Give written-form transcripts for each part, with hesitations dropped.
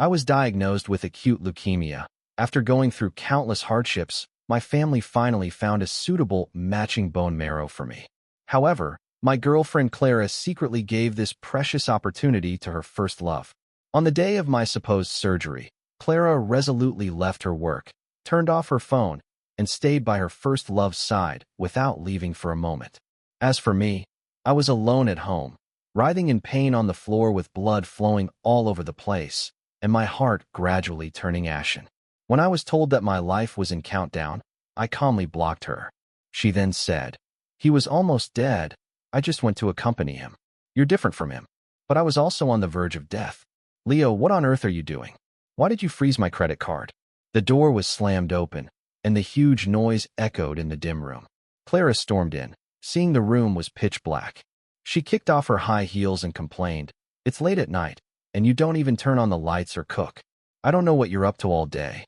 I was diagnosed with acute leukemia. After going through countless hardships, my family finally found a suitable matching bone marrow for me. However, my girlfriend Clara secretly gave this precious opportunity to her first love. On the day of my supposed surgery, Clara resolutely left her work, turned off her phone, and stayed by her first love's side without leaving for a moment. As for me, I was alone at home, writhing in pain on the floor with blood flowing all over the place, and my heart gradually turning ashen. When I was told that my life was in countdown, I calmly blocked her. She then said, "He was almost dead. I just went to accompany him. You're different from him." But I was also on the verge of death. "Leo, what on earth are you doing? Why did you freeze my credit card?" The door was slammed open, and the huge noise echoed in the dim room. Clara stormed in, seeing the room was pitch black. She kicked off her high heels and complained, "It's late at night, and you don't even turn on the lights or cook. I don't know what you're up to all day."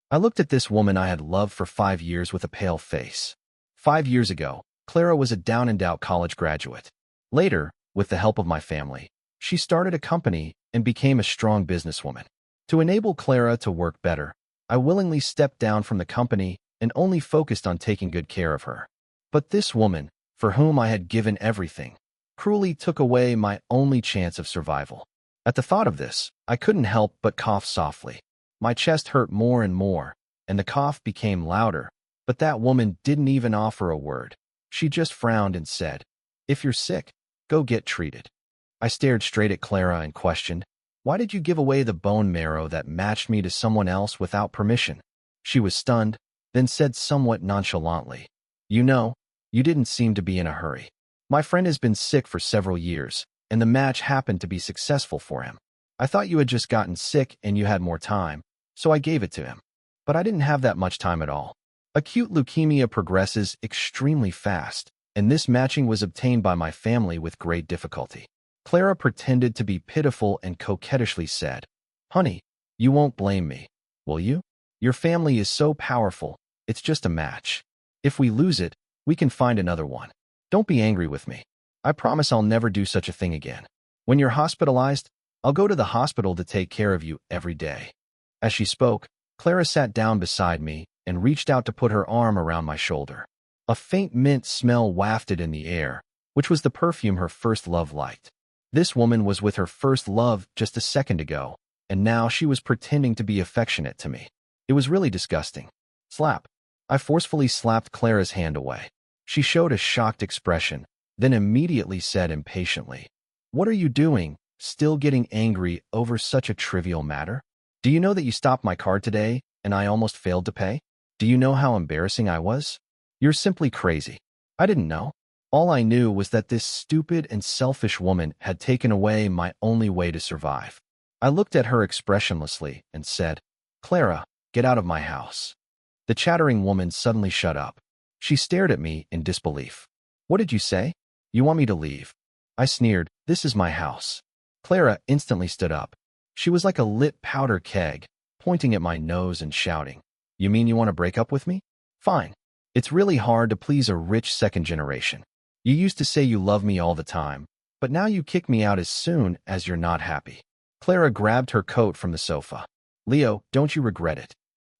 I looked at this woman I had loved for 5 years with a pale face. 5 years ago, Clara was a down-and-out college graduate. Later, with the help of my family, she started a company and became a strong businesswoman. To enable Clara to work better, I willingly stepped down from the company and only focused on taking good care of her. But this woman, for whom I had given everything, cruelly took away my only chance of survival. At the thought of this, I couldn't help but cough softly. My chest hurt more and more, and the cough became louder, but that woman didn't even offer a word. She just frowned and said, "If you're sick, go get treated." I stared straight at Clara and questioned, "Why did you give away the bone marrow that matched me to someone else without permission?" She was stunned, then said somewhat nonchalantly, You didn't seem to be in a hurry. My friend has been sick for several years, and the match happened to be successful for him. I thought you had just gotten sick and you had more time, so I gave it to him. But I didn't have that much time at all. Acute leukemia progresses extremely fast, and this matching was obtained by my family with great difficulty." Clara pretended to be pitiful and coquettishly said, "Honey, you won't blame me, will you? Your family is so powerful, it's just a match. If we lose it, we can find another one. Don't be angry with me. I promise I'll never do such a thing again. When you're hospitalized, I'll go to the hospital to take care of you every day." As she spoke, Clara sat down beside me and reached out to put her arm around my shoulder. A faint mint smell wafted in the air, which was the perfume her first love liked. This woman was with her first love just a second ago, and now she was pretending to be affectionate to me. It was really disgusting. Slap. I forcefully slapped Clara's hand away. She showed a shocked expression, then immediately said impatiently, "What are you doing, still getting angry over such a trivial matter? Do you know that you stopped my card today and I almost failed to pay? Do you know how embarrassing I was? You're simply crazy." I didn't know. All I knew was that this stupid and selfish woman had taken away my only way to survive. I looked at her expressionlessly and said, "Clara, get out of my house." The chattering woman suddenly shut up. She stared at me in disbelief. "What did you say? You want me to leave?" I sneered, "This is my house." Clara instantly stood up. She was like a lit powder keg, pointing at my nose and shouting, "You mean you want to break up with me? Fine. It's really hard to please a rich second generation. You used to say you love me all the time, but now you kick me out as soon as you're not happy." Clara grabbed her coat from the sofa. "Leo, don't you regret it?"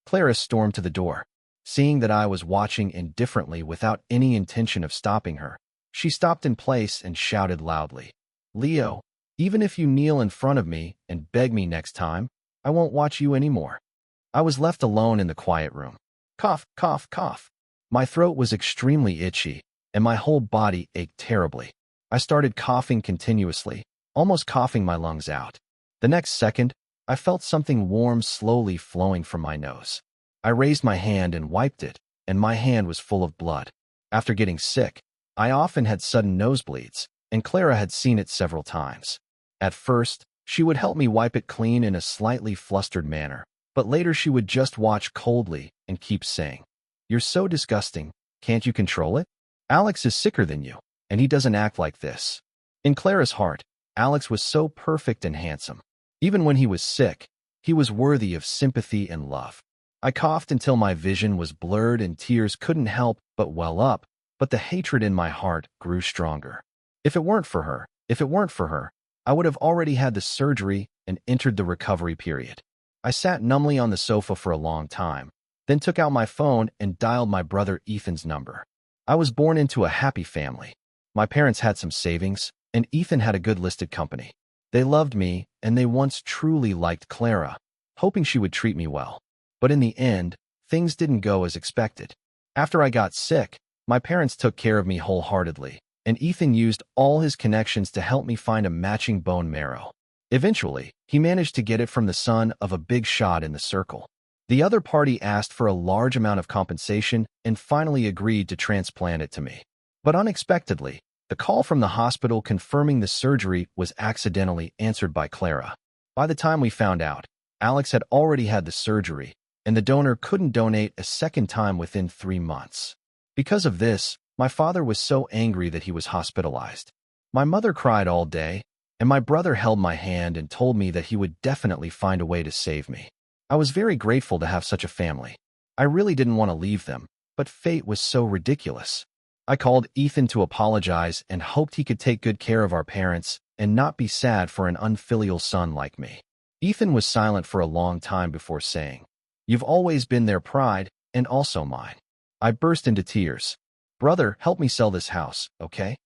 Clara stormed to the door. Seeing that I was watching indifferently without any intention of stopping her, she stopped in place and shouted loudly, "Leo, even if you kneel in front of me and beg me next time, I won't watch you anymore." I was left alone in the quiet room. Cough, cough, cough. My throat was extremely itchy, and my whole body ached terribly. I started coughing continuously, almost coughing my lungs out. The next second, I felt something warm slowly flowing from my nose. I raised my hand and wiped it, and my hand was full of blood. After getting sick, I often had sudden nosebleeds, and Clara had seen it several times. At first, she would help me wipe it clean in a slightly flustered manner, but later she would just watch coldly and keep saying, "You're so disgusting, can't you control it? Alex is sicker than you, and he doesn't act like this." In Clara's heart, Alex was so perfect and handsome. Even when he was sick, he was worthy of sympathy and love. I coughed until my vision was blurred and tears couldn't help but well up, but the hatred in my heart grew stronger. If it weren't for her, I would have already had the surgery and entered the recovery period. I sat numbly on the sofa for a long time, then took out my phone and dialed my brother Ethan's number. I was born into a happy family. My parents had some savings, and Ethan had a good listed company. They loved me, and they once truly liked Clara, hoping she would treat me well. But in the end, things didn't go as expected. After I got sick, my parents took care of me wholeheartedly, and Ethan used all his connections to help me find a matching bone marrow. Eventually, he managed to get it from the son of a big shot in the circle. The other party asked for a large amount of compensation and finally agreed to transplant it to me. But unexpectedly, the call from the hospital confirming the surgery was accidentally answered by Clara. By the time we found out, Alex had already had the surgery, and the donor couldn't donate a second time within 3 months. Because of this, my father was so angry that he was hospitalized. My mother cried all day, and my brother held my hand and told me that he would definitely find a way to save me. I was very grateful to have such a family. I really didn't want to leave them, but fate was so ridiculous. I called Ethan to apologize and hoped he could take good care of our parents and not be sad for an unfilial son like me. Ethan was silent for a long time before saying, "You've always been their pride, and also mine." I burst into tears. "Brother, help me sell this house, okay?"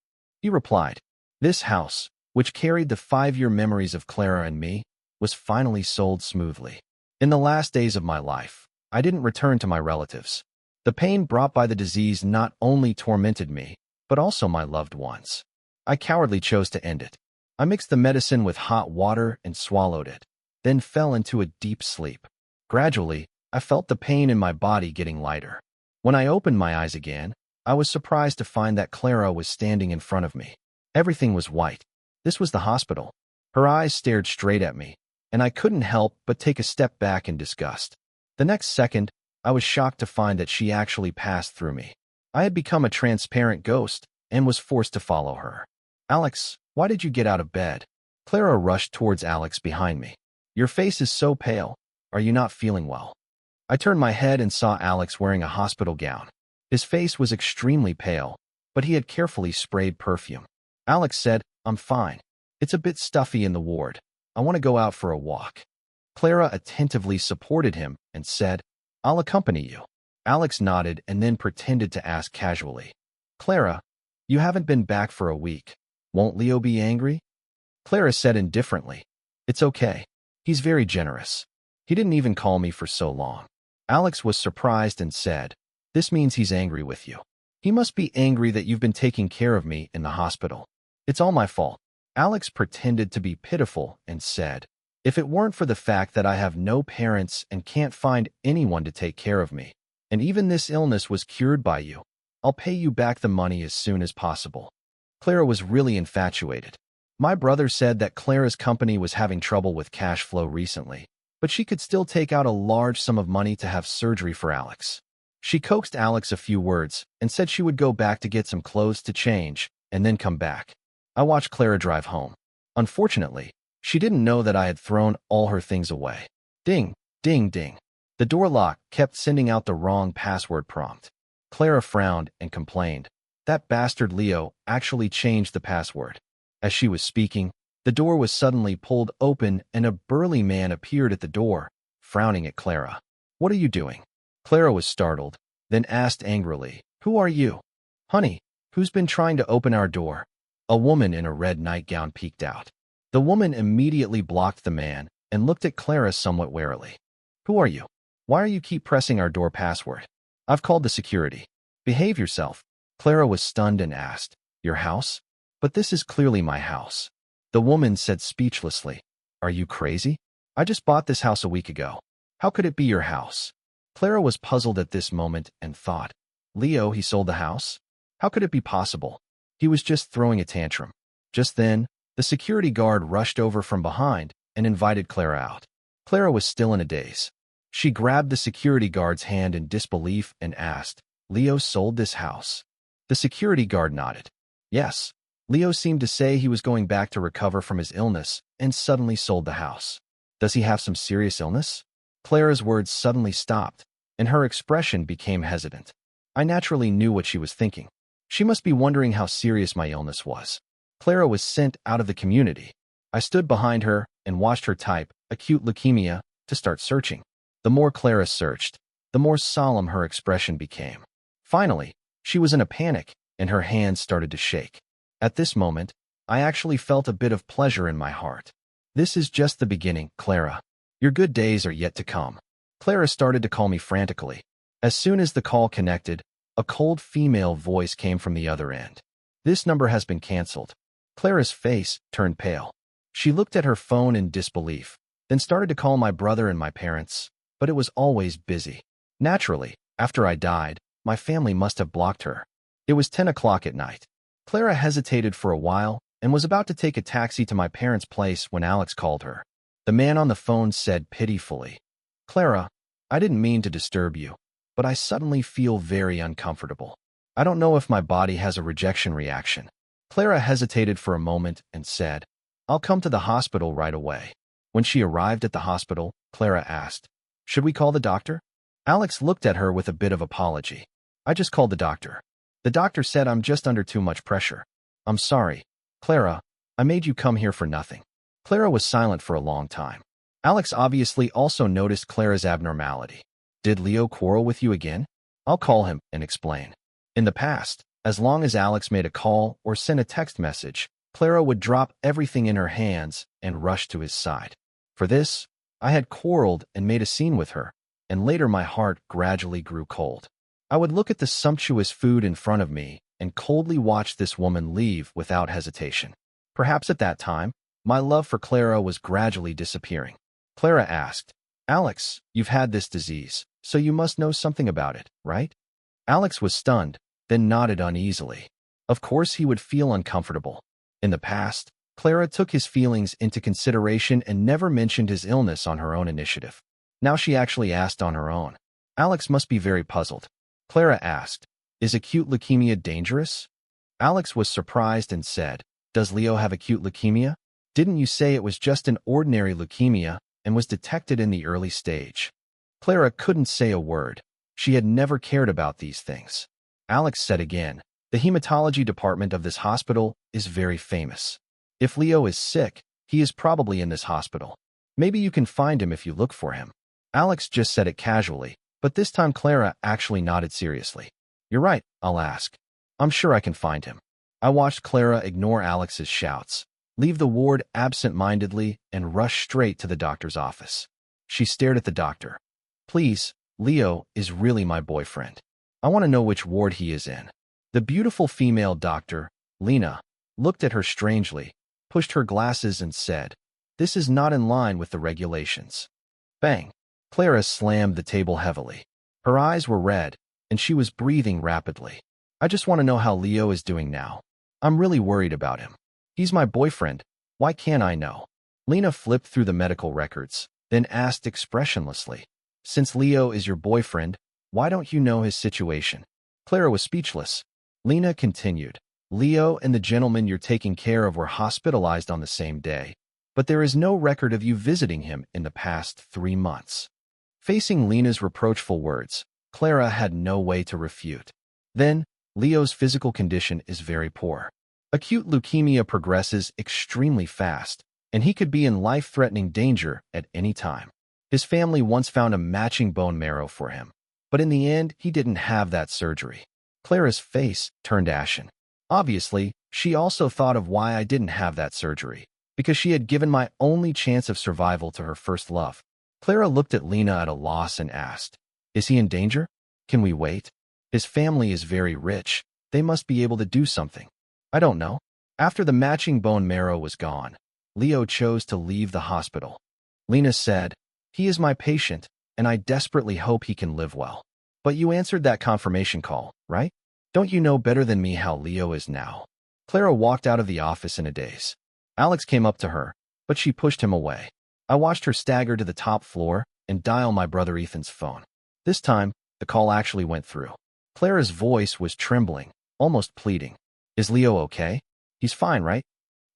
He replied. This house, which carried the 5-year memories of Clara and me, was finally sold smoothly. In the last days of my life, I didn't return to my relatives. The pain brought by the disease not only tormented me, but also my loved ones. I cowardly chose to end it. I mixed the medicine with hot water and swallowed it, then fell into a deep sleep. Gradually, I felt the pain in my body getting lighter. When I opened my eyes again, I was surprised to find that Clara was standing in front of me. Everything was white. This was the hospital. Her eyes stared straight at me, and I couldn't help but take a step back in disgust. The next second, I was shocked to find that she actually passed through me. I had become a transparent ghost and was forced to follow her. "Alex, why did you get out of bed?" Clara rushed towards Alex behind me. "Your face is so pale. Are you not feeling well?" I turned my head and saw Alex wearing a hospital gown. His face was extremely pale, but he had carefully sprayed perfume. Alex said, "I'm fine. It's a bit stuffy in the ward. I want to go out for a walk." Clara attentively supported him and said, "I'll accompany you." Alex nodded and then pretended to ask casually, "Clara, you haven't been back for a week. Won't Leo be angry?" Clara said indifferently, "It's okay. He's very generous. He didn't even call me for so long." Alex was surprised and said, "This means he's angry with you. He must be angry that you've been taking care of me in the hospital. It's all my fault." Alex pretended to be pitiful and said, "If it weren't for the fact that I have no parents and can't find anyone to take care of me, and even this illness was cured by you, I'll pay you back the money as soon as possible." Clara was really infatuated. My brother said that Clara's company was having trouble with cash flow recently, but she could still take out a large sum of money to have surgery for Alex. She coaxed Alex a few words and said she would go back to get some clothes to change and then come back. I watched Clara drive home. Unfortunately, she didn't know that I had thrown all her things away. Ding, ding, ding. The door lock kept sending out the wrong password prompt. Clara frowned and complained. That bastard Leo actually changed the password. As she was speaking, the door was suddenly pulled open and a burly man appeared at the door, frowning at Clara. "What are you doing?" Clara was startled, then asked angrily, "Who are you?" "Honey, who's been trying to open our door?" A woman in a red nightgown peeked out. The woman immediately blocked the man and looked at Clara somewhat warily. "Who are you? Why are you keep pressing our door password?" "I've called the security." "Behave yourself." Clara was stunned and asked, "Your house? But this is clearly my house." The woman said speechlessly, "Are you crazy? I just bought this house a week ago. How could it be your house?" Clara was puzzled at this moment and thought, "Leo, he sold the house? How could it be possible? He was just throwing a tantrum." Just then, the security guard rushed over from behind and invited Clara out. Clara was still in a daze. She grabbed the security guard's hand in disbelief and asked, "Leo sold this house?" The security guard nodded. "Yes. Leo seemed to say he was going back to recover from his illness and suddenly sold the house." "Does he have some serious illness?" Clara's words suddenly stopped, and her expression became hesitant. I naturally knew what she was thinking. She must be wondering how serious my illness was. Clara was sent out of the community. I stood behind her and watched her type, acute leukemia, to start searching. The more Clara searched, the more solemn her expression became. Finally, she was in a panic, and her hands started to shake. At this moment, I actually felt a bit of pleasure in my heart. This is just the beginning, Clara. Your good days are yet to come. Clara started to call me frantically. As soon as the call connected, a cold female voice came from the other end. This number has been canceled. Clara's face turned pale. She looked at her phone in disbelief, then started to call my brother and my parents, but it was always busy. Naturally, after I died, my family must have blocked her. It was 10 o'clock at night. Clara hesitated for a while and was about to take a taxi to my parents' place when Alex called her. The man on the phone said pitifully, "Clara, I didn't mean to disturb you, but I suddenly feel very uncomfortable. I don't know if my body has a rejection reaction." Clara hesitated for a moment and said, "I'll come to the hospital right away." When she arrived at the hospital, Clara asked, "Should we call the doctor?" Alex looked at her with a bit of apology. "I just called the doctor. The doctor said I'm just under too much pressure. I'm sorry. Clara, I made you come here for nothing." Clara was silent for a long time. Alex obviously also noticed Clara's abnormality. "Did Leo quarrel with you again?" "I'll call him and explain." In the past, as long as Alex made a call or sent a text message, Clara would drop everything in her hands and rush to his side. For this, I had quarreled and made a scene with her, and later my heart gradually grew cold. I would look at the sumptuous food in front of me and coldly watch this woman leave without hesitation. Perhaps at that time, my love for Clara was gradually disappearing. Clara asked, "Alex, you've had this disease, so you must know something about it, right?" Alex was stunned, then nodded uneasily. Of course he would feel uncomfortable. In the past, Clara took his feelings into consideration and never mentioned his illness on her own initiative. Now she actually asked on her own. Alex must be very puzzled. Clara asked, "Is acute leukemia dangerous?" Alex was surprised and said, "Does Leo have acute leukemia? Didn't you say it was just an ordinary leukemia and was detected in the early stage?" Clara couldn't say a word. She had never cared about these things. Alex said again, "The hematology department of this hospital is very famous. If Leo is sick, he is probably in this hospital. Maybe you can find him if you look for him." Alex just said it casually, but this time Clara actually nodded seriously. "You're right, I'll ask. I'm sure I can find him." I watched Clara ignore Alex's shouts, leave the ward absent-mindedly, and rush straight to the doctor's office. She stared at the doctor. "Please, Leo is really my boyfriend. I want to know which ward he is in." The beautiful female doctor, Lena, looked at her strangely, pushed her glasses and said, "This is not in line with the regulations." Bang! Clara slammed the table heavily. Her eyes were red, and she was breathing rapidly. "I just want to know how Leo is doing now. I'm really worried about him. He's my boyfriend. Why can't I know?" Lena flipped through the medical records, then asked expressionlessly, "Since Leo is your boyfriend, why don't you know his situation?" Clara was speechless. Lena continued, "Leo and the gentleman you're taking care of were hospitalized on the same day, but there is no record of you visiting him in the past 3 months." Facing Lena's reproachful words, Clara had no way to refute. "Then, Leo's physical condition is very poor. Acute leukemia progresses extremely fast, and he could be in life-threatening danger at any time. His family once found a matching bone marrow for him, but in the end, he didn't have that surgery." Clara's face turned ashen. Obviously, she also thought of why I didn't have that surgery, because she had given my only chance of survival to her first love. Clara looked at Lena at a loss and asked, "Is he in danger? Can we wait? His family is very rich. They must be able to do something." "I don't know." After the matching bone marrow was gone, Leo chose to leave the hospital. Lena said, "He is my patient, and I desperately hope he can live well. But you answered that confirmation call, right? Don't you know better than me how Leo is now?" Clara walked out of the office in a daze. Alex came up to her, but she pushed him away. I watched her stagger to the top floor and dial my brother Ethan's phone. This time, the call actually went through. Clara's voice was trembling, almost pleading. "Is Leo okay? He's fine, right?"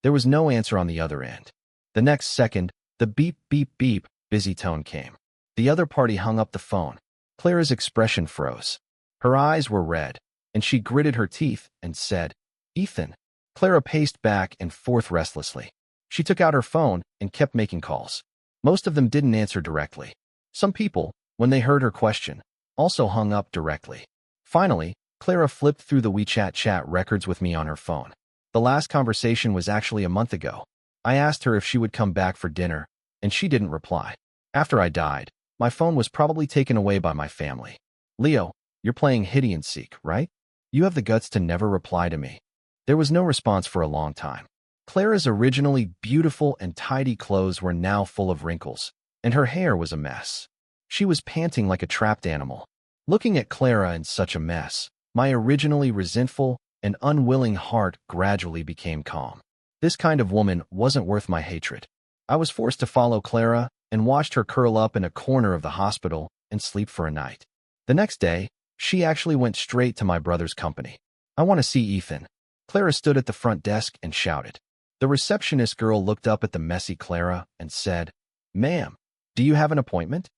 There was no answer on the other end. The next second, the beep, beep, beep, busy tone came. The other party hung up the phone. Clara's expression froze. Her eyes were red, and she gritted her teeth and said, "Ethan." Clara paced back and forth restlessly. She took out her phone and kept making calls. Most of them didn't answer directly. Some people, when they heard her question, also hung up directly. Finally, Clara flipped through the WeChat chat records with me on her phone. The last conversation was actually a month ago. I asked her if she would come back for dinner, and she didn't reply. After I died, my phone was probably taken away by my family. Leo, you're playing hide and seek, right? You have the guts to never reply to me. There was no response for a long time. Clara's originally beautiful and tidy clothes were now full of wrinkles, and her hair was a mess. She was panting like a trapped animal. Looking at Clara in such a mess, my originally resentful and unwilling heart gradually became calm. This kind of woman wasn't worth my hatred. I was forced to follow Clara and watched her curl up in a corner of the hospital and sleep for a night. The next day, she actually went straight to my brother's company. I want to see Ethan. Clara stood at the front desk and shouted. The receptionist girl looked up at the messy Clara and said, "Ma'am, do you have an appointment?"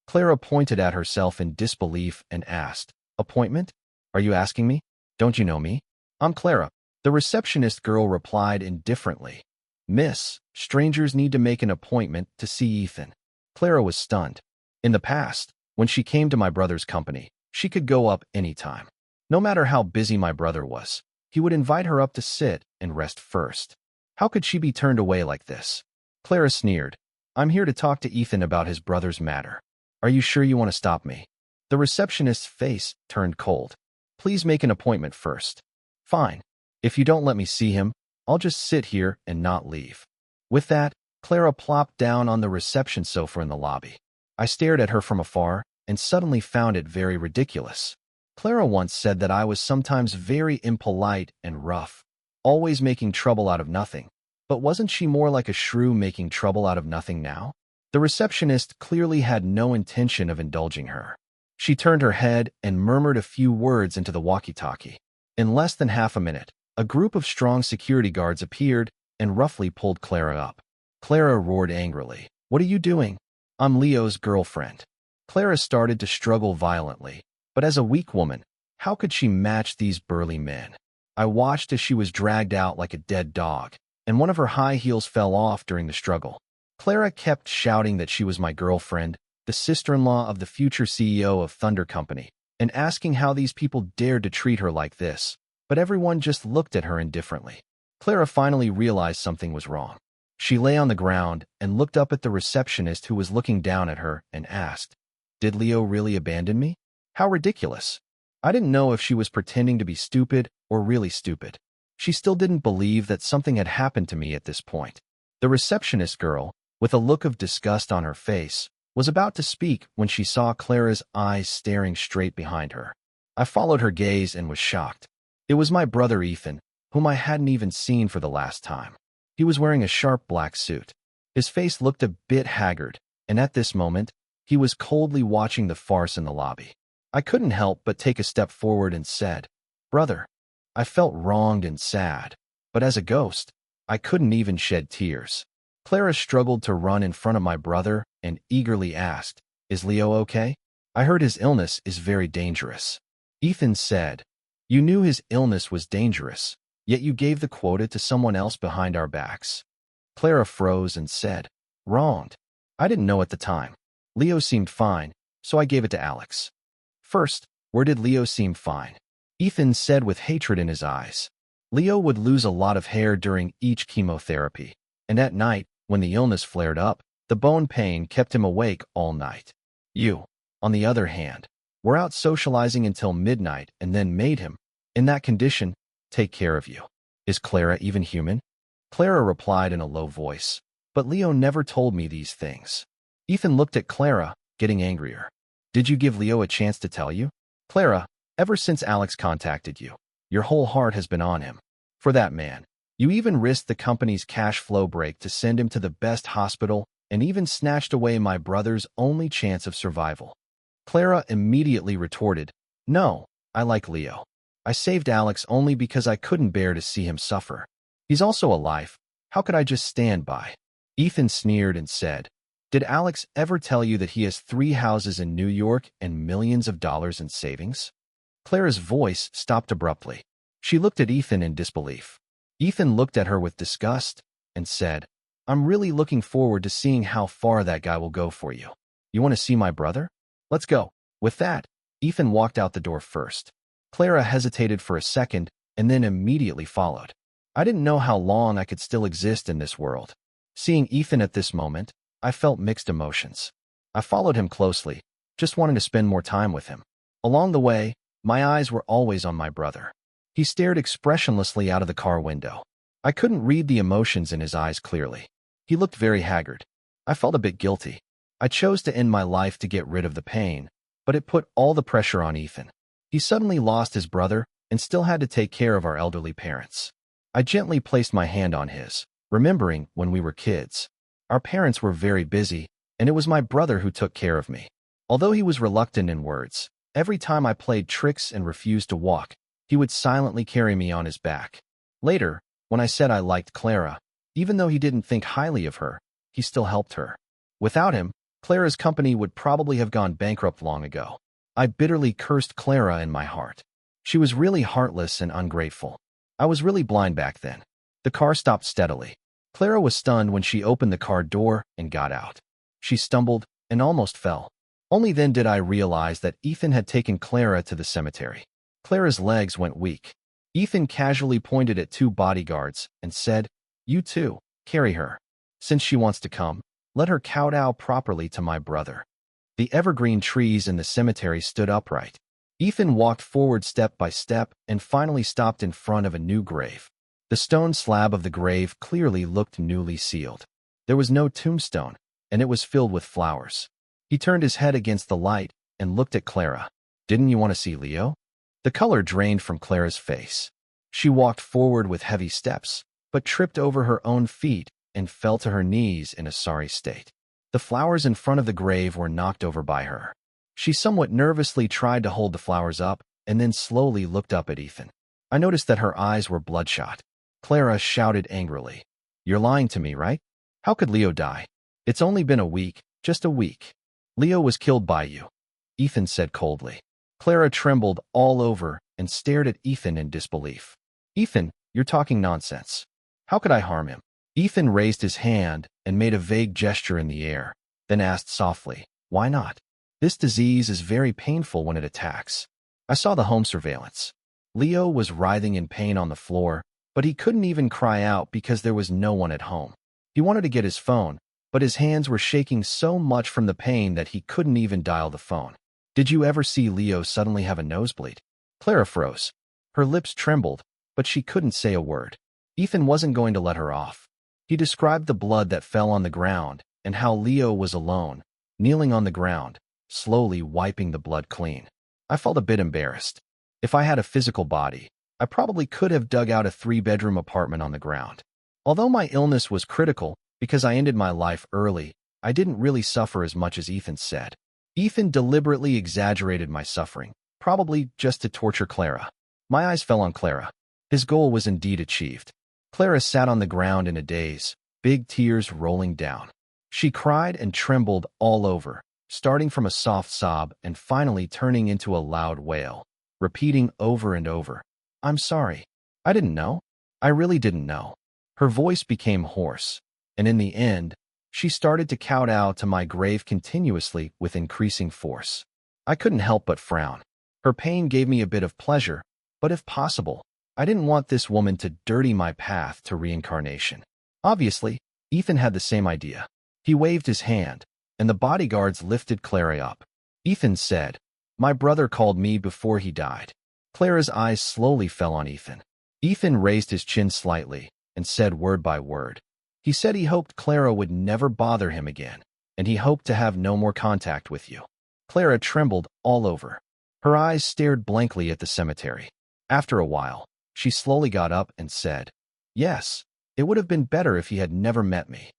Clara pointed at herself in disbelief and asked, "Appointment? Are you asking me? Don't you know me? I'm Clara." The receptionist girl replied indifferently, "Miss, strangers need to make an appointment to see Ethan." Clara was stunned. In the past, when she came to my brother's company, she could go up anytime. No matter how busy my brother was, he would invite her up to sit and rest first. How could she be turned away like this? Clara sneered. "I'm here to talk to Ethan about his brother's matter. Are you sure you want to stop me?" The receptionist's face turned cold. "Please make an appointment first." "Fine. If you don't let me see him, I'll just sit here and not leave." With that, Clara plopped down on the reception sofa in the lobby. I stared at her from afar and suddenly found it very ridiculous. Clara once said that I was sometimes very impolite and rough, always making trouble out of nothing. But wasn't she more like a shrew making trouble out of nothing now? The receptionist clearly had no intention of indulging her. She turned her head and murmured a few words into the walkie-talkie. In less than half a minute, a group of strong security guards appeared and roughly pulled Clara up. Clara roared angrily, "What are you doing? I'm Leo's girlfriend." Clara started to struggle violently, but as a weak woman, how could she match these burly men? I watched as she was dragged out like a dead dog, and one of her high heels fell off during the struggle. Clara kept shouting that she was my girlfriend, the sister-in-law of the future CEO of Thunder Company, and asking how these people dared to treat her like this, but everyone just looked at her indifferently. Clara finally realized something was wrong. She lay on the ground and looked up at the receptionist who was looking down at her and asked, "Did Leo really abandon me? How ridiculous." I didn't know if she was pretending to be stupid or really stupid. She still didn't believe that something had happened to me at this point. The receptionist girl, with a look of disgust on her face, was about to speak when she saw Clara's eyes staring straight behind her. I followed her gaze and was shocked. It was my brother Ethan, whom I hadn't even seen for the last time. He was wearing a sharp black suit. His face looked a bit haggard, and at this moment, he was coldly watching the farce in the lobby. I couldn't help but take a step forward and said, "Brother." I felt wronged and sad, but as a ghost, I couldn't even shed tears. Clara struggled to run in front of my brother and eagerly asked, "Is Leo okay? I heard his illness is very dangerous." Ethan said, "You knew his illness was dangerous, yet you gave the quota to someone else behind our backs." Clara froze and said, "Wronged? I didn't know at the time. Leo seemed fine, so I gave it to Alex." "First, where did Leo seem fine?" Ethan said with hatred in his eyes. "Leo would lose a lot of hair during each chemotherapy, and at night, when the illness flared up, the bone pain kept him awake all night. You, on the other hand, were out socializing until midnight and then made him, in that condition, take care of you. Is Clara even human?" Clara replied in a low voice, "But Leo never told me these things." Ethan looked at Clara, getting angrier. "Did you give Leo a chance to tell you?" "Clara, ever since Alex contacted you, your whole heart has been on him. For that man, you even risked the company's cash flow break to send him to the best hospital and even snatched away my brother's only chance of survival." Clara immediately retorted, "No, I like Leo. I saved Alex only because I couldn't bear to see him suffer. He's also alive. How could I just stand by?" Ethan sneered and said, "Did Alex ever tell you that he has 3 houses in New York and millions of dollars in savings?" Clara's voice stopped abruptly. She looked at Ethan in disbelief. Ethan looked at her with disgust and said, I'm really looking forward to seeing how far that guy will go for you. You want to see my brother? Let's go." With that, Ethan walked out the door first. Clara hesitated for a second and then immediately followed. I didn't know how long I could still exist in this world. Seeing Ethan at this moment, I felt mixed emotions. I followed him closely, just wanting to spend more time with him. Along the way, my eyes were always on my brother. He stared expressionlessly out of the car window. I couldn't read the emotions in his eyes clearly. He looked very haggard. I felt a bit guilty. I chose to end my life to get rid of the pain, but it put all the pressure on Ethan. He suddenly lost his brother and still had to take care of our elderly parents. I gently placed my hand on his, remembering when we were kids. Our parents were very busy, and it was my brother who took care of me. Although he was reluctant in words, every time I played tricks and refused to walk, he would silently carry me on his back. Later, when I said I liked Clara, even though he didn't think highly of her, he still helped her. Without him, Clara's company would probably have gone bankrupt long ago. I bitterly cursed Clara in my heart. She was really heartless and ungrateful. I was really blind back then. The car stopped steadily. Clara was stunned when she opened the car door and got out. She stumbled and almost fell. Only then did I realize that Ethan had taken Clara to the cemetery. Clara's legs went weak. Ethan casually pointed at two bodyguards and said, "You two, carry her. Since she wants to come, let her kowtow properly to my brother." The evergreen trees in the cemetery stood upright. Ethan walked forward step by step and finally stopped in front of a new grave. The stone slab of the grave clearly looked newly sealed. There was no tombstone, and it was filled with flowers. He turned his head against the light and looked at Clara. "Didn't you want to see Leo?" The color drained from Clara's face. She walked forward with heavy steps, but tripped over her own feet and fell to her knees in a sorry state. The flowers in front of the grave were knocked over by her. She somewhat nervously tried to hold the flowers up and then slowly looked up at Ethan. I noticed that her eyes were bloodshot. Clara shouted angrily, "You're lying to me, right? How could Leo die? It's only been a week, just a week. Leo was killed by you," Ethan said coldly. Clara trembled all over and stared at Ethan in disbelief. "Ethan, you're talking nonsense. How could I harm him?" Ethan raised his hand and made a vague gesture in the air, then asked softly, "Why not? This disease is very painful when it attacks. I saw the home surveillance. Leo was writhing in pain on the floor, but he couldn't even cry out because there was no one at home. He wanted to get his phone, but his hands were shaking so much from the pain that he couldn't even dial the phone. Did you ever see Leo suddenly have a nosebleed?" Clara froze. Her lips trembled, but she couldn't say a word. Ethan wasn't going to let her off. He described the blood that fell on the ground and how Leo was alone, kneeling on the ground, slowly wiping the blood clean. I felt a bit embarrassed. If I had a physical body, I probably could have dug out a 3-bedroom apartment on the ground. Although my illness was critical because I ended my life early, I didn't really suffer as much as Ethan said. Ethan deliberately exaggerated my suffering, probably just to torture Clara. My eyes fell on Clara. His goal was indeed achieved. Clara sat on the ground in a daze, big tears rolling down. She cried and trembled all over, starting from a soft sob and finally turning into a loud wail, repeating over and over, "I'm sorry. I didn't know. I really didn't know." Her voice became hoarse, and in the end, she started to kowtow to my grave continuously with increasing force. I couldn't help but frown. Her pain gave me a bit of pleasure, but if possible, I didn't want this woman to dirty my path to reincarnation. Obviously, Ethan had the same idea. He waved his hand, and the bodyguards lifted Clara up. Ethan said, "My brother called me before he died." Clara's eyes slowly fell on Ethan. Ethan raised his chin slightly and said word by word. He said he hoped Clara would never bother him again, and he hoped to have no more contact with you. Clara trembled all over. Her eyes stared blankly at the cemetery. After a while, she slowly got up and said, "Yes, it would have been better if he had never met me."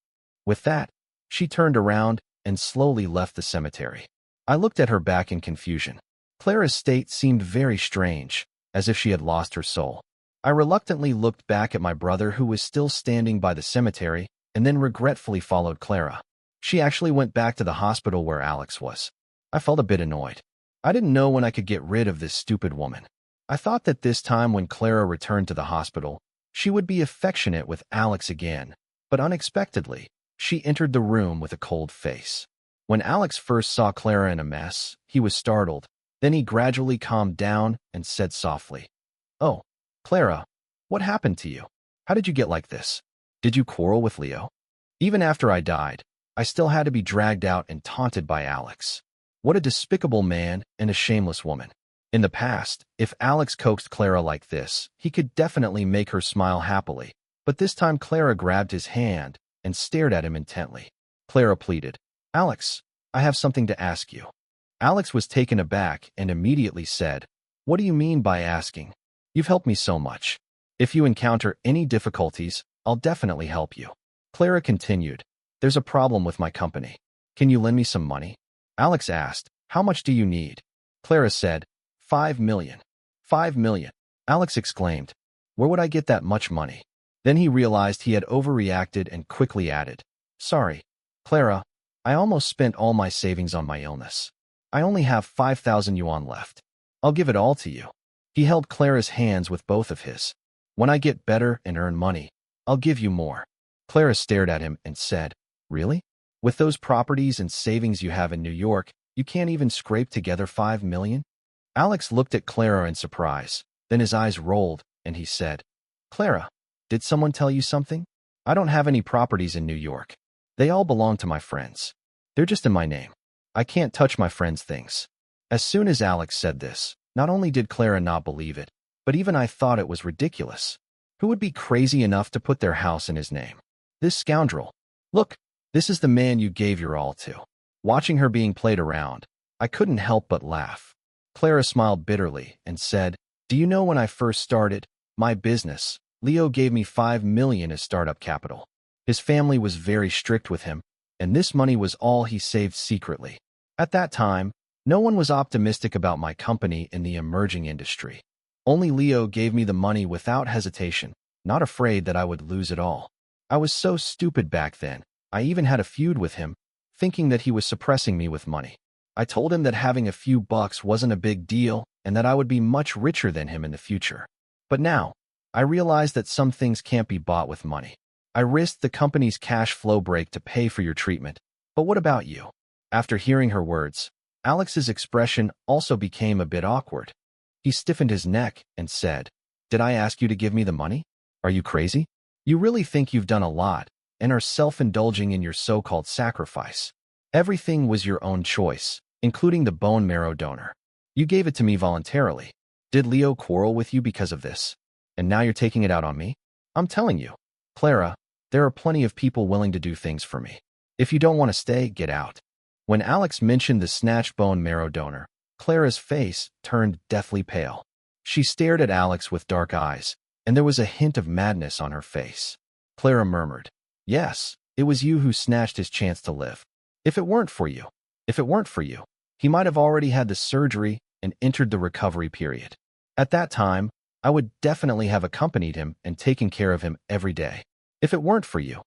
With that, she turned around and slowly left the cemetery. I looked at her back in confusion. Clara's state seemed very strange, as if she had lost her soul. I reluctantly looked back at my brother who was still standing by the cemetery and then regretfully followed Clara. She actually went back to the hospital where Alex was. I felt a bit annoyed. I didn't know when I could get rid of this stupid woman. I thought that this time when Clara returned to the hospital, she would be affectionate with Alex again, But unexpectedly, she entered the room with a cold face. When Alex first saw Clara in a mess, he was startled. Then he gradually calmed down and said softly, "Oh, Clara, what happened to you? How did you get like this? Did you quarrel with Leo?" Even after I died, I still had to be dragged out and taunted by Alex. What a despicable man and a shameless woman. In the past, if Alex coaxed Clara like this, he could definitely make her smile happily. But this time Clara grabbed his hand and stared at him intently. Clara pleaded, "Alex, I have something to ask you." Alex was taken aback and immediately said, "What do you mean by asking? You've helped me so much. If you encounter any difficulties, I'll definitely help you." Clara continued, "There's a problem with my company. Can you lend me some money?" Alex asked, "How much do you need?" Clara said, "5 million. 5 million. Alex exclaimed, "Where would I get that much money?" Then he realized he had overreacted and quickly added, "Sorry, Clara, I almost spent all my savings on my illness. I only have 5,000 yuan left. I'll give it all to you." He held Clara's hands with both of his. "When I get better and earn money, I'll give you more." Clara stared at him and said, "Really? With those properties and savings you have in New York, you can't even scrape together 5 million? Alex looked at Clara in surprise. Then his eyes rolled, and he said, "Clara, did someone tell you something? I don't have any properties in New York. They all belong to my friends. They're just in my name. I can't touch my friends' things." As soon as Alex said this, not only did Clara not believe it, but even I thought it was ridiculous. Who would be crazy enough to put their house in his name? This scoundrel. Look, this is the man you gave your all to. Watching her being played around, I couldn't help but laugh. Clara smiled bitterly and said, "Do you know when I first started my business, Leo gave me 5 million as startup capital. His family was very strict with him, and this money was all he saved secretly. At that time, no one was optimistic about my company in the emerging industry. Only Leo gave me the money without hesitation, not afraid that I would lose it all. I was so stupid back then. I even had a feud with him, thinking that he was suppressing me with money. I told him that having a few bucks wasn't a big deal and that I would be much richer than him in the future. But now, I realize that some things can't be bought with money. I risked the company's cash flow break to pay for your treatment. But what about you?" After hearing her words, Alex's expression also became a bit awkward. He stiffened his neck and said, "Did I ask you to give me the money? Are you crazy? You really think you've done a lot and are self-indulging in your so-called sacrifice. Everything was your own choice, including the bone marrow donor. You gave it to me voluntarily. Did Leo quarrel with you because of this? And now you're taking it out on me? I'm telling you, Clara, there are plenty of people willing to do things for me. If you don't want to stay, get out." When Alex mentioned the snatched bone marrow donor, Clara's face turned deathly pale. She stared at Alex with dark eyes, and there was a hint of madness on her face. Clara murmured, "Yes, it was you who snatched his chance to live. If it weren't for you, he might have already had the surgery and entered the recovery period. At that time, I would definitely have accompanied him and taken care of him every day. If it weren't for you.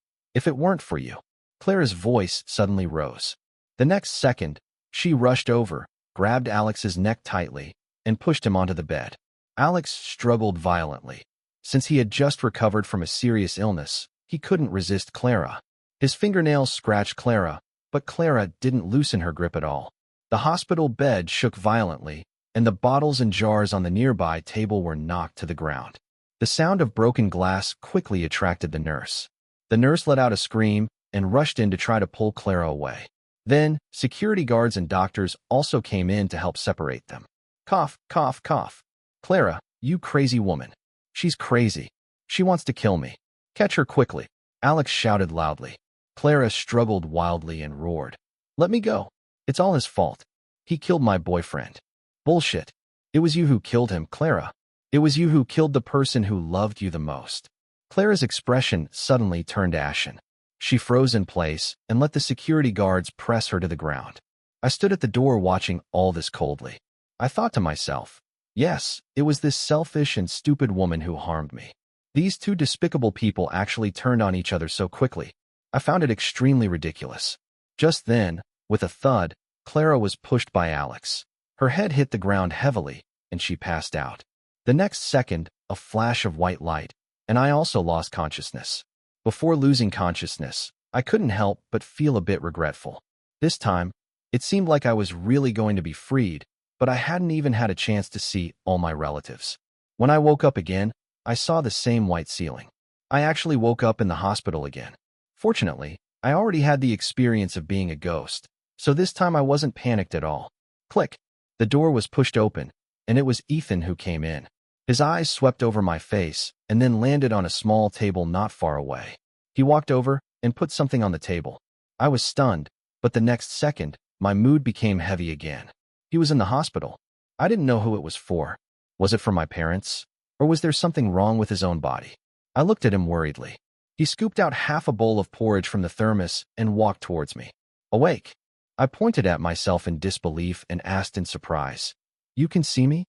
Clara's voice suddenly rose. The next second, she rushed over, grabbed Alex's neck tightly, and pushed him onto the bed. Alex struggled violently. Since he had just recovered from a serious illness, he couldn't resist Clara. His fingernails scratched Clara, but Clara didn't loosen her grip at all. The hospital bed shook violently, and the bottles and jars on the nearby table were knocked to the ground. The sound of broken glass quickly attracted the nurse. The nurse let out a scream and rushed in to try to pull Clara away. Then, security guards and doctors also came in to help separate them. Cough, cough, cough. "Clara, you crazy woman. She's crazy. She wants to kill me. Catch her quickly," Alex shouted loudly. Clara struggled wildly and roared, "Let me go. It's all his fault. He killed my boyfriend." "Bullshit. It was you who killed him, Clara. It was you who killed the person who loved you the most." Clara's expression suddenly turned ashen. She froze in place and let the security guards press her to the ground. I stood at the door watching all this coldly. I thought to myself, yes, it was this selfish and stupid woman who harmed me. These two despicable people actually turned on each other so quickly. I found it extremely ridiculous. Just then, with a thud, Clara was pushed by Alex. Her head hit the ground heavily, and she passed out. The next second, a flash of white light, and I also lost consciousness. Before losing consciousness, I couldn't help but feel a bit regretful. This time, it seemed like I was really going to be freed, but I hadn't even had a chance to see all my relatives. When I woke up again, I saw the same white ceiling. I actually woke up in the hospital again. Fortunately, I already had the experience of being a ghost, so this time I wasn't panicked at all. Click. The door was pushed open, and it was Ethan who came in. His eyes swept over my face and then landed on a small table not far away. He walked over and put something on the table. I was stunned, but the next second, my mood became heavy again. He was in the hospital. I didn't know who it was for. Was it for my parents? Or was there something wrong with his own body? I looked at him worriedly. He scooped out half a bowl of porridge from the thermos and walked towards me. Awake. I pointed at myself in disbelief and asked in surprise, "You can see me?"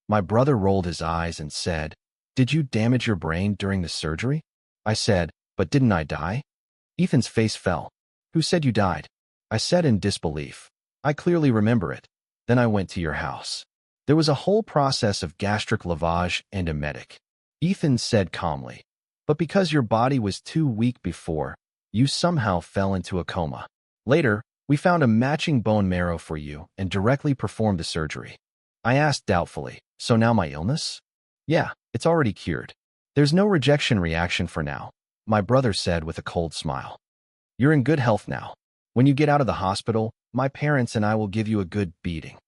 My brother rolled his eyes and said, "Did you damage your brain during the surgery?" I said, "But didn't I die?" Ethan's face fell. "Who said you died?" I said in disbelief. "I clearly remember it. Then I went to your house. There was a whole process of gastric lavage and emetic." Ethan said calmly, "But because your body was too weak before, you somehow fell into a coma. Later, we found a matching bone marrow for you and directly performed the surgery." I asked doubtfully, "So now my illness?" "Yeah, it's already cured. There's no rejection reaction for now," my brother said with a cold smile. "You're in good health now. When you get out of the hospital, my parents and I will give you a good beating."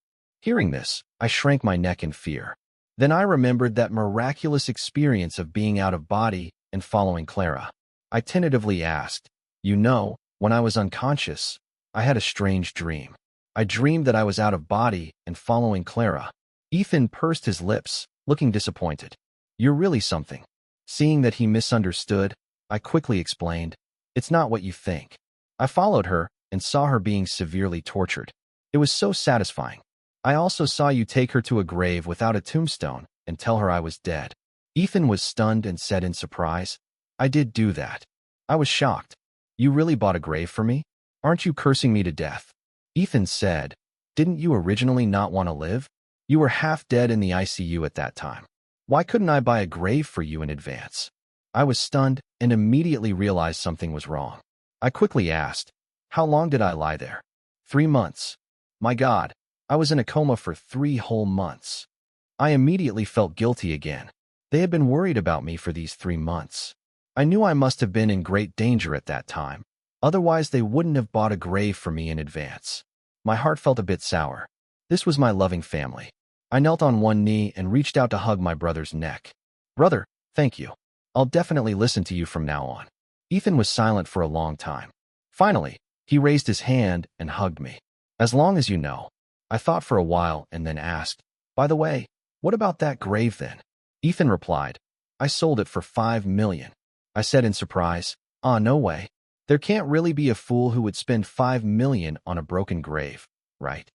Hearing this, I shrank my neck in fear. Then I remembered that miraculous experience of being out of body and following Clara. I tentatively asked, "When I was unconscious, I had a strange dream. I dreamed that I was out of body and following Clara." Ethan pursed his lips, looking disappointed. "You're really something." Seeing that he misunderstood, I quickly explained, "It's not what you think. I followed her and saw her being severely tortured. It was so satisfying. I also saw you take her to a grave without a tombstone and tell her I was dead." Ethan was stunned and said in surprise, "I did do that." I was shocked. "You really bought a grave for me? Aren't you cursing me to death?" Ethan said, "Didn't you originally not want to live? You were half dead in the ICU at that time. Why couldn't I buy a grave for you in advance?" I was stunned and immediately realized something was wrong. I quickly asked, "How long did I lie there?" 3 months. My God, I was in a coma for 3 whole months. I immediately felt guilty again. They had been worried about me for these 3 months. I knew I must have been in great danger at that time. Otherwise, they wouldn't have bought a grave for me in advance. My heart felt a bit sour. This was my loving family. I knelt on one knee and reached out to hug my brother's neck. "Brother, thank you. I'll definitely listen to you from now on." Ethan was silent for a long time. Finally, he raised his hand and hugged me. "As long as you know." I thought for a while and then asked, "By the way, what about that grave then?" Ethan replied, "I sold it for $5 million. I said in surprise, No way. There can't really be a fool who would spend $5 million on a broken grave, right?"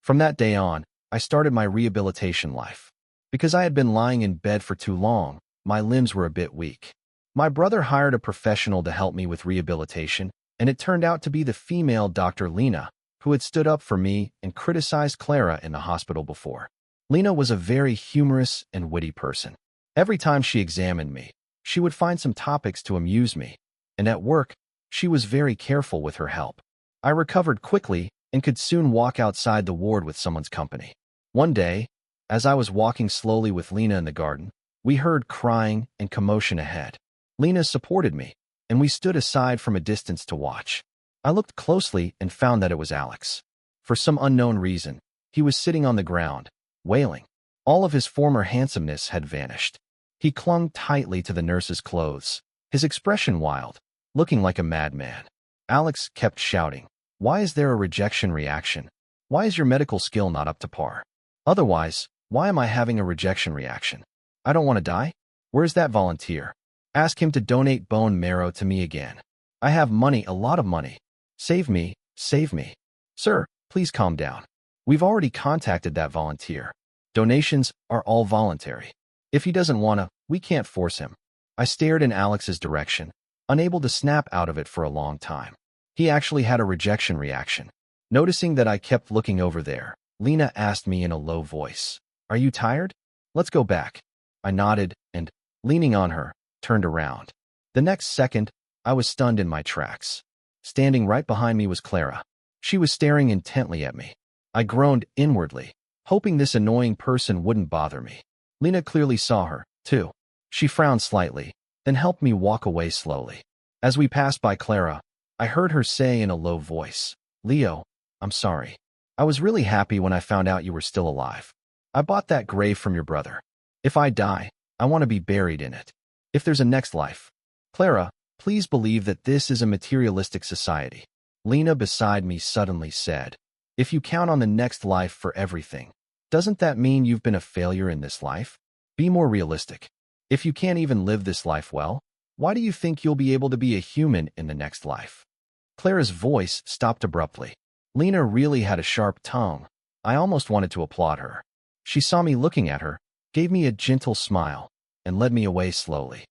From that day on, I started my rehabilitation life. Because I had been lying in bed for too long, my limbs were a bit weak. My brother hired a professional to help me with rehabilitation, and it turned out to be the female Dr. Lena, who had stood up for me and criticized Clara in the hospital before. Lena was a very humorous and witty person. Every time she examined me, she would find some topics to amuse me, and at work, she was very careful with her help. I recovered quickly and could soon walk outside the ward with someone's company. One day, as I was walking slowly with Lena in the garden, we heard crying and commotion ahead. Lena supported me, and we stood aside from a distance to watch. I looked closely and found that it was Alex. For some unknown reason, he was sitting on the ground, wailing. All of his former handsomeness had vanished. He clung tightly to the nurse's clothes, his expression wild, looking like a madman. Alex kept shouting, "Why is there a rejection reaction? Why is your medical skill not up to par? Otherwise, why am I having a rejection reaction? I don't want to die? Where's that volunteer? Ask him to donate bone marrow to me again. I have money, a lot of money. Save me, save me." "Sir, please calm down. We've already contacted that volunteer. Donations are all voluntary. If he doesn't want to, we can't force him." I stared in Alex's direction, unable to snap out of it for a long time. He actually had a rejection reaction. Noticing that I kept looking over there, Lena asked me in a low voice, "Are you tired? Let's go back." I nodded and, leaning on her, turned around. The next second, I was stunned in my tracks. Standing right behind me was Clara. She was staring intently at me. I groaned inwardly, hoping this annoying person wouldn't bother me. Lena clearly saw her, too. She frowned slightly, then helped me walk away slowly. As we passed by Clara, I heard her say in a low voice, "Leo, I'm sorry. I was really happy when I found out you were still alive. I bought that grave from your brother. If I die, I want to be buried in it. If there's a next life. Clara, please believe that this is a materialistic society." Lena beside me suddenly said, "If you count on the next life for everything, doesn't that mean you've been a failure in this life? Be more realistic. If you can't even live this life well, why do you think you'll be able to be a human in the next life?" Clara's voice stopped abruptly. Lena really had a sharp tongue. I almost wanted to applaud her. She saw me looking at her, gave me a gentle smile, and led me away slowly.